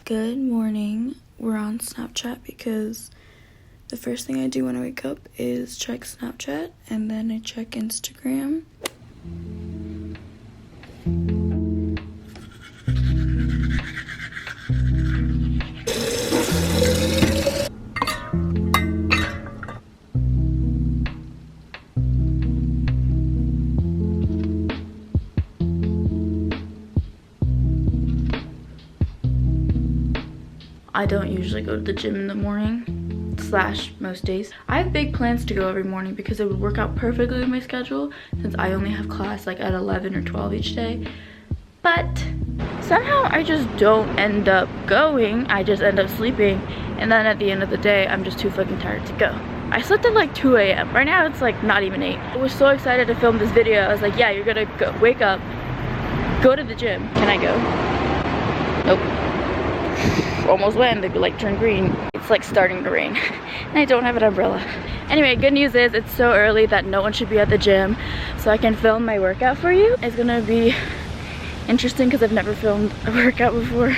Good morning. We're on Snapchat because the first thing I do when I wake up is check Snapchat and then I check Instagram. I don't usually go to the gym in the morning, slash most days. I have big plans to go every morning because it would work out perfectly with my schedule since I only have class like at 11 or 12 each day. But somehow I just don't end up going. I just end up sleeping, and then at the end of the day, I'm just too fucking tired to go. I slept at like 2 a.m. Right now it's like not even 8. I was so excited to film this video. I was like, yeah, you're gonna go, wake up, go to the gym. Can I go? Nope. Almost went, the light turned green. It's like starting to rain and I don't have an umbrella. Anyway, good news is it's so early that no one should be at the gym, so I can film my workout for you. It's gonna be interesting because I've never filmed a workout before. You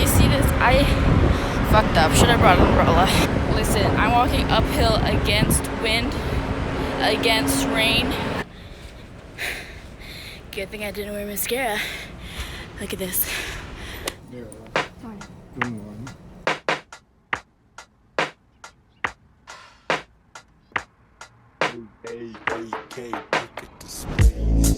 see this? I fucked up. Should have brought an umbrella. Listen, I'm walking uphill against wind, against rain. Good thing I didn't wear mascara. Look at this. Good morning. Look at the space.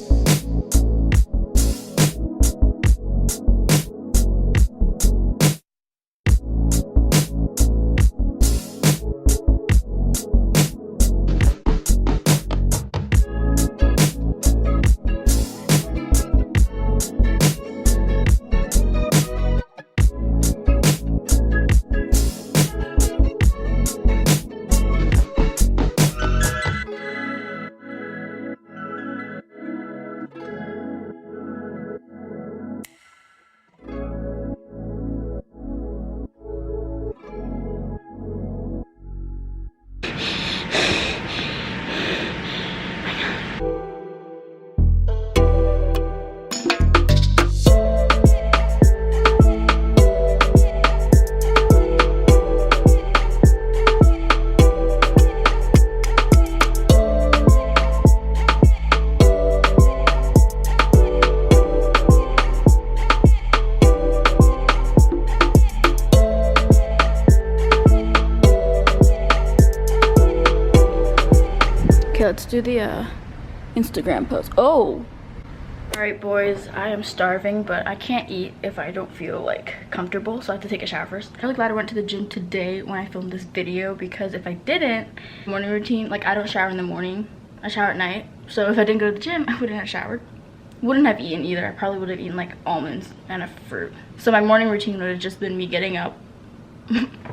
Okay, let's do the Instagram post. Oh! Alright boys, I am starving, but I can't eat if I don't feel like comfortable, so I have to take a shower first. I'm really glad I went to the gym today when I filmed this video, because if I didn't, morning routine, like I don't shower in the morning, I shower at night. So if I didn't go to the gym, I wouldn't have showered. Wouldn't have eaten either. I probably would have eaten like almonds and a fruit. So my morning routine would have just been me getting up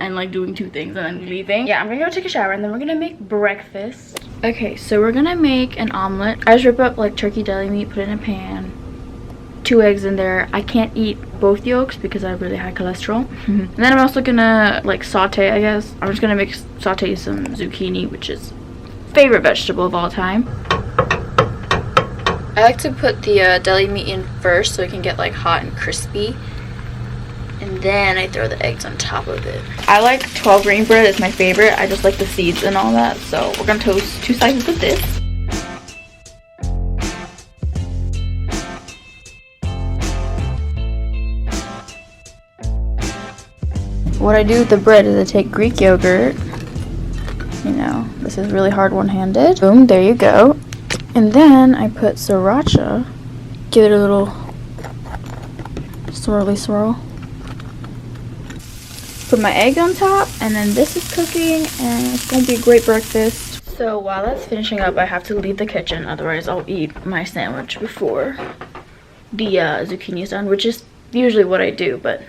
and like doing 2 things and then leaving. Yeah, I'm gonna go take a shower and then we're gonna make breakfast. Okay, so we're gonna make an omelet. I just rip up like turkey deli meat, put it in a pan, 2 eggs in there. I can't eat both yolks because I have really high cholesterol. And then I'm also gonna like saute, I guess. I'm just gonna saute some zucchini, which is favorite vegetable of all time. I like to put the deli meat in first so it can get like hot and crispy. And then I throw the eggs on top of it. I like 12 grain bread, it's my favorite. I just like the seeds and all that. So we're gonna toast 2 slices of this. What I do with the bread is I take Greek yogurt. You know, this is really hard one-handed. Boom, there you go. And then I put sriracha. Give it a little swirly swirl. Put my egg on top, and then this is cooking, and it's gonna be a great breakfast. So while that's finishing up, I have to leave the kitchen, otherwise I'll eat my sandwich before the zucchini is done, which is usually what I do, but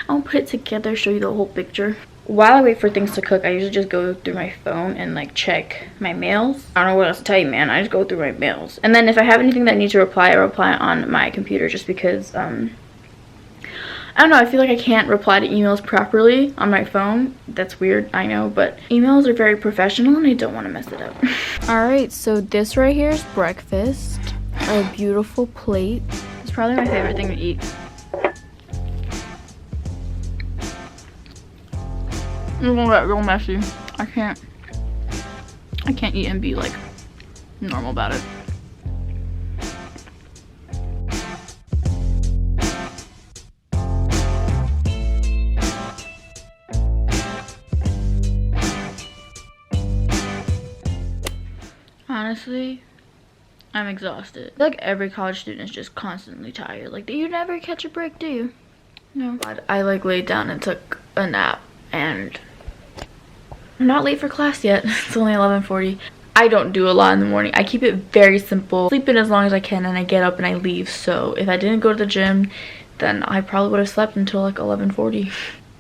I'll put it together, show you the whole picture. While I wait for things to cook, I usually just go through my phone and like check my mails. I don't know what else to tell you, man. I just go through my mails, and then if I have anything that needs to reply, I reply on my computer, just because I don't know, I feel like I can't reply to emails properly on my phone. That's weird, I know, but emails are very professional and I don't want to mess it up. Alright, so this right here is breakfast. A beautiful plate. It's probably my favorite thing to eat. gonna get real messy. I can't eat and be like normal about it. Honestly, I'm exhausted. I feel like every college student is just constantly tired. Like, you never catch a break, do you? No. I like laid down and took a nap, and I'm not late for class yet. It's only 11:40. I don't do a lot in the morning. I keep it very simple. Sleep in as long as I can, and I get up and I leave. So if I didn't go to the gym, then I probably would have slept until like 11:40.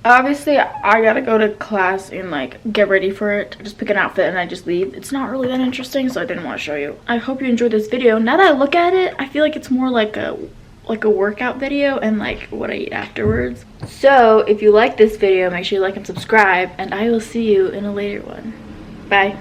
Obviously, I gotta go to class and like get ready for it. I just pick an outfit and I just leave. It's not really that interesting, so I didn't want to show you. I hope you enjoyed this video. Now that I look at it, I feel like it's more like a workout video and like what I eat afterwards. So if you like this video, make sure you like and subscribe, and I will see you in a later one. Bye.